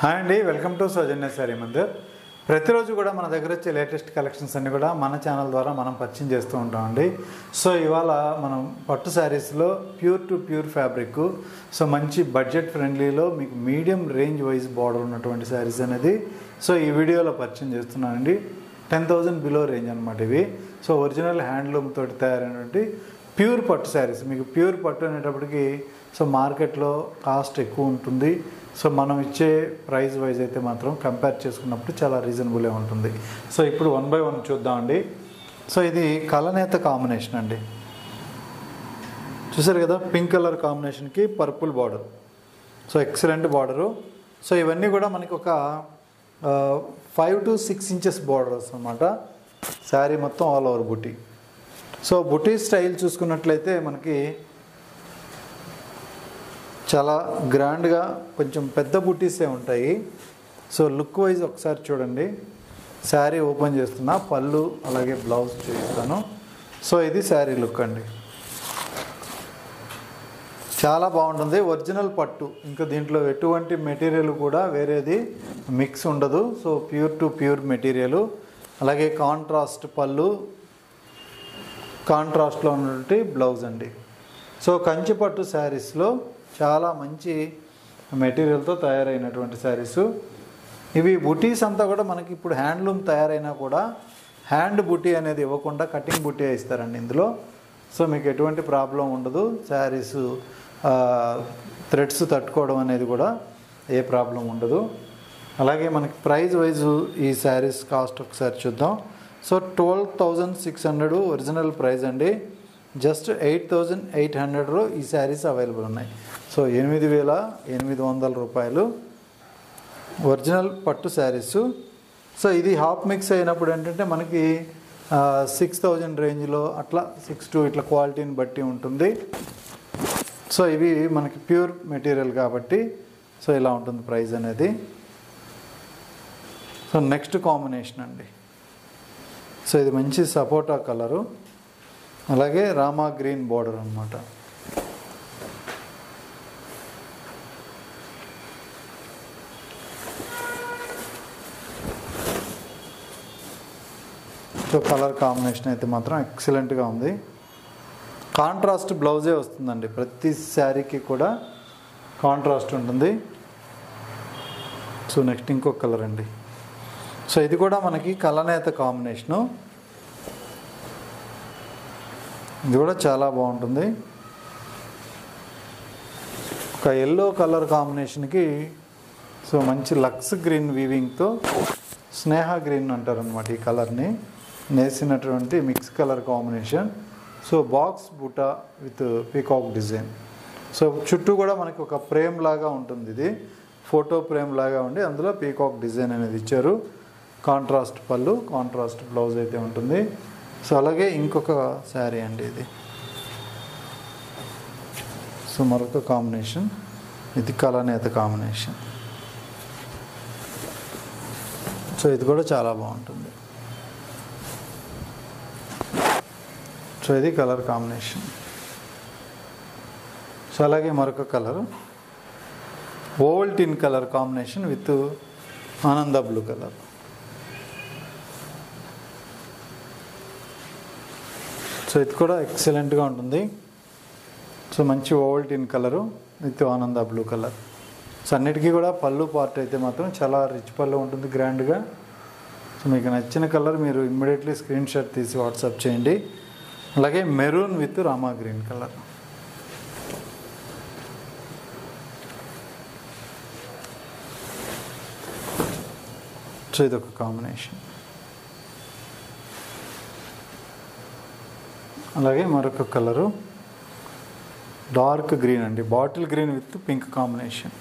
Hi అండి, welcome to Soujanya sorry Mandir. ప్రతిరోజు కూడా మన దగ్గర వచ్చే లేటెస్ట్ కలెక్షన్స్ అన్నీ కూడా మన ఛానల్ ద్వారా మనం పరిచయం చేస్తూ ఉంటామండి. సో ఇవాళ మనం పట్టు శారీస్లో pure to pure fabric, so మంచి బడ్జెట్ ఫ్రెండ్లీలో మీకు మీడియం రేంజ్ వైజ్ బార్డర్ ఉన్నటువంటి శారీస్ అనేది సో ఈ వీడియోలో పరిచయం చేస్తున్నానండి. 10,000 బిలో రేంజ్ అనమాట ఇవి. సో ఒరిజినల్ హ్యాండ్లూమ్ తోటి తయారైనటువంటి ప్యూర్ పట్టు శారీస్. మీకు ప్యూర్ పట్టు అనేటప్పటికి సో మార్కెట్లో కాస్ట్ ఎక్కువ ఉంటుంది. సో మనం ఇచ్చే ప్రైస్ వైజ్ అయితే మాత్రం కంపేర్ చేసుకున్నప్పుడు చాలా రీజనబుల్గా ఉంటుంది. సో ఇప్పుడు 1 by 1 చూద్దామండి. సో ఇది కలనేత కాంబినేషన్ అండి. చూసారు కదా, పింక్ కలర్ కాంబినేషన్కి purple border. So excellent border. So ఇవన్నీ కూడా మనకి ఒక 5 to 6 inches బార్డర్స్ అనమాట. శారీ మొత్తం ఆల్ ఓవర్ బుటీ. సో బుటీ స్టైల్ చూసుకున్నట్లయితే మనకి చాలా గ్రాండ్గా కొంచెం పెద్ద బుటీసే ఉంటాయి. సో లుక్ వైజ్ ఒకసారి చూడండి. శారీ ఓపెన్ చేస్తున్నా, పళ్ళు అలాగే బ్లౌజ్ చూపిస్తాను. సో ఇది శారీ లుక్ అండి. చాలా బాగుంటుంది. ఒరిజినల్ పట్టు, ఇంకా దీంట్లో ఎటువంటి మెటీరియల్ కూడా వేరేది మిక్స్ ఉండదు. So pure to pure material. అలాగే కాంట్రాస్ట్ పళ్ళు, కాంట్రాస్ట్లో ఉన్నటువంటి బ్లౌజ్ అండి. సో కంచి పట్టు శారీస్లో చాలా మంచి మెటీరియల్తో తయారైనటువంటి శారీసు ఇవి. బుటీస్ అంతా కూడా మనకి ఇప్పుడు హ్యాండ్లూమ్ తయారైనా కూడా హ్యాండ్ బుటీ అనేది ఇవ్వకుండా కటింగ్ బుటీ ఇస్తారండి ఇందులో. సో మీకు ఎటువంటి ప్రాబ్లం ఉండదు. శారీసు థ్రెడ్స్ తట్టుకోవడం అనేది కూడా ఏ ప్రాబ్లం ఉండదు. అలాగే మనకి ప్రైస్ వైజ్ ఈ శారీస్ కాస్ట్ ఒకసారి చూద్దాం. సో 12,600 ఒరిజినల్ ప్రైస్ అండి. జస్ట్ 8,800 ఈ శారీస్ అవైలబుల్ ఉన్నాయి. సో 8,800 రూపాయలు ఒరిజినల్ పట్టు శారీసు. సో ఇది హాఫ్ మిక్స్ అయినప్పుడు ఏంటంటే మనకి 6,000 రేంజ్లో అట్లా 6 to ఇట్లా క్వాలిటీని బట్టి ఉంటుంది. సో ఇవి మనకి ప్యూర్ మెటీరియల్ కాబట్టి సో ఇలా ఉంటుంది ప్రైస్ అనేది. సో నెక్స్ట్ కాంబినేషన్ అండి. సో ఇది మంచి సపోటా కలరు, అలాగే రామా గ్రీన్ బోర్డర్ అనమాట. సో కలర్ కాంబినేషన్ అయితే మాత్రం ఎక్సలెంట్గా ఉంది. కాంట్రాస్ట్ బ్లౌజే వస్తుందండి. ప్రతి శారీకి కూడా కాంట్రాస్ట్ ఉంటుంది. సో నెక్స్ట్ ఇంకొక కలర్ అండి. సో ఇది కూడా మనకి కలనేత కాంబినేషను. ఇది కూడా చాలా బాగుంటుంది. ఒక ఎల్లో కలర్ కాంబినేషన్కి సో మంచి లక్స్ గ్రీన్ వీవింగ్తో స్నేహ గ్రీన్ అంటారు అనమాట ఈ కలర్ని నేసినటువంటి mix colour combination. So box బుటా విత్ పీకాక్ డిజైన్. సో చుట్టూ కూడా మనకి ఒక ఫ్రేమ్ లాగా ఉంటుంది. ఇది ఫోటో ఫ్రేమ్ లాగా ఉండి అందులో పీకాక్ డిజైన్ అనేది ఇచ్చారు. కాంట్రాస్ట్ పళ్ళు, కాంట్రాస్ట్ బ్లౌజ్ అయితే ఉంటుంది. సో అలాగే ఇంకొక శారీ అండి ఇది. సో మరొక కాంబినేషన్, ఇది కలనేత కాంబినేషన్. సో ఇది కూడా చాలా బాగుంటుంది. సో ఇది కలర్ కాంబినేషన్. సో అలాగే మరొక colour Ovaltine colour combination with ఆనంద బ్లూ కలర్. సో ఇది కూడా ఎక్సలెంట్గా ఉంటుంది. సో మంచి ఓవల్టీన్ కలరు విత్ ఆనంద బ్లూ కలర్. సో అన్నిటికీ కూడా పళ్ళు పార్ట్ అయితే మాత్రం చాలా రిచ్ పళ్ళు ఉంటుంది, గ్రాండ్గా. సో మీకు నచ్చిన కలర్ మీరు ఇమ్మీడియట్లీ స్క్రీన్ షాట్ తీసి వాట్సాప్ చేయండి. అలాగే maroon with Rama green colour. So ఇదొక కాంబినేషన్. అలాగే మరొక కలరు డార్క్ గ్రీన్ అండి, bottle green with pink combination.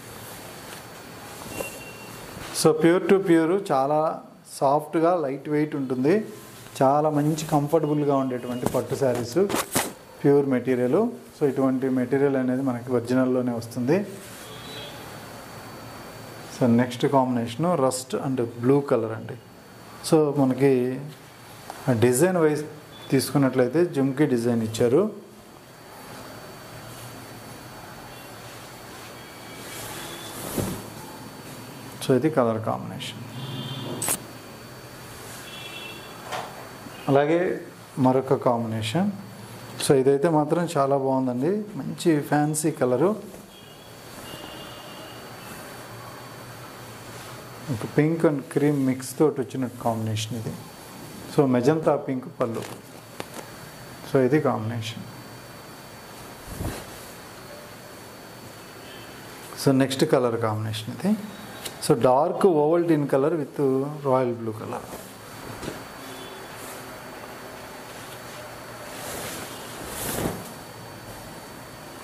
So pure to pure, చాలా సాఫ్ట్గా లైట్ వెయిట్ ఉంటుంది. చాలా మంచి కంఫర్టబుల్గా ఉండేటువంటి పట్టు శారీస్, ప్యూర్ మెటీరియల్. సో ఇటువంటి మెటీరియల్ అనేది మనకి ఒరిజినల్లోనే వస్తుంది. So next combination rust and blue colour అండి. సో మనకి డిజైన్ వైజ్ తీసుకున్నట్లయితే జుమ్కీ డిజైన్ ఇచ్చారు. సో ఇది కలర్ కాంబినేషన్. అలాగే మరొక కాంబినేషన్. సో ఇదైతే మాత్రం చాలా బాగుందండి, మంచి ఫ్యాన్సీ కలరు. ఒక పింక్ అండ్ క్రీమ్ మిక్స్ తోటి వచ్చిన కాంబినేషన్ ఇది. సో మెజంతా పింక్ పళ్ళు. సో ఇది combination. So next colour combination ఇది. So dark Ovaltine colour with royal blue colour.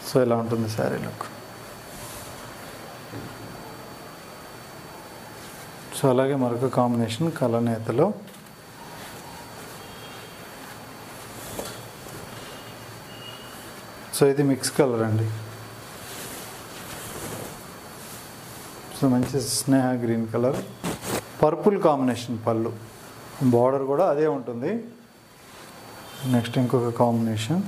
So ఇలా ఉంటుంది శారీ లుక్. సో అలాగే మరొక కాంబినేషన్ కలనేతలో. సో ఇది మిక్స్ కలర్ అండి. సో మంచి స్నేహ గ్రీన్ కలర్, పర్పుల్ కాంబినేషన్ పళ్ళు, బార్డర్ కూడా అదే ఉంటుంది. నెక్స్ట్ ఇంకొక combination.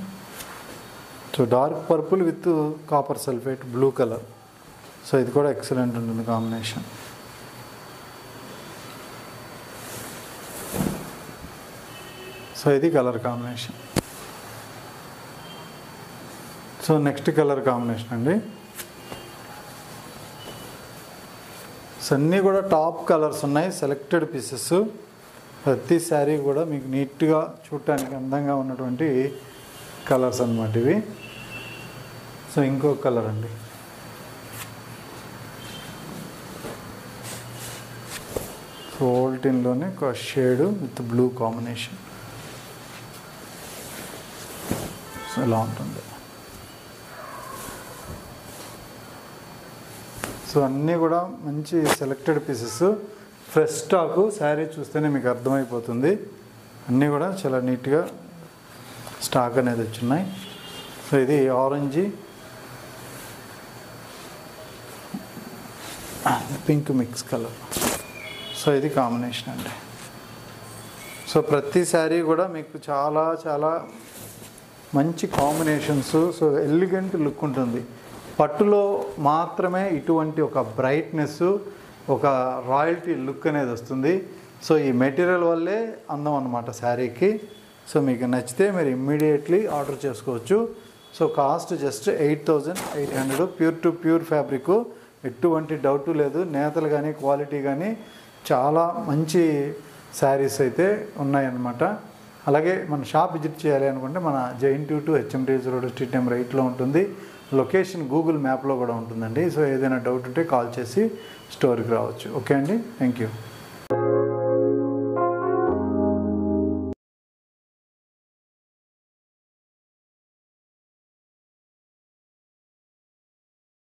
So dark purple with copper sulphate blue colour. So ఇది కూడా ఎక్సలెంట్ ఉంటుంది కాంబినేషన్. సో ఇది colour combination. So next colour combination అండి. సో అన్నీ కూడా టాప్ కలర్స్ ఉన్నాయి, సెలెక్టెడ్ పీసెస్. ప్రతి శారీ కూడా మీకు నీట్గా చూడటానికి అందంగా ఉన్నటువంటి కలర్స్ అన్నమాట ఇవి. సో ఇంకొక కలర్ అండి. సో ఓల్టిన్లోనే ఒక shade with blue combination. So ఇలా ఉంటుంది. సో అన్నీ కూడా మంచి selected pieces, fresh stock. Sari చూస్తేనే మీకు అర్థమైపోతుంది. అన్నీ కూడా చాలా నీట్గా స్టాక్ అనేది వచ్చున్నాయి. సో ఇది orange pink mix colour. So ఇది కాంబినేషన్ అండి. సో ప్రతి శారీ కూడా మీకు చాలా చాలా మంచి కాంబినేషన్స్. సో ఎలిగెంట్ లుక్ ఉంటుంది. పట్టులో మాత్రమే ఇటువంటి ఒక బ్రైట్నెస్, ఒక రాయల్టీ లుక్ అనేది వస్తుంది. సో ఈ మెటీరియల్ వల్లే అందం అన్నమాట శారీకి. సో మీకు నచ్చితే మీరు ఇమ్మీడియట్లీ ఆర్డర్ చేసుకోవచ్చు. So cost just 8,800. Pure to pure fabric, ఎటువంటి డౌట్ లేదు. నేతలు కానీ క్వాలిటీ కానీ చాలా మంచి శారీస్ అయితే ఉన్నాయన్నమాట. అలాగే మన షాప్ విజిట్ చేయాలి అనుకుంటే మన జైన్-2 HMDS రోడ్ స్ట్రీట్ నెంబర్ 8లో ఉంటుంది. లొకేషన్ గూగుల్ మ్యాప్లో కూడా ఉంటుందండి. సో ఏదైనా డౌట్ ఉంటే కాల్ చేసి స్టోర్కి రావచ్చు. ఓకే అండి, థ్యాంక్ యూ.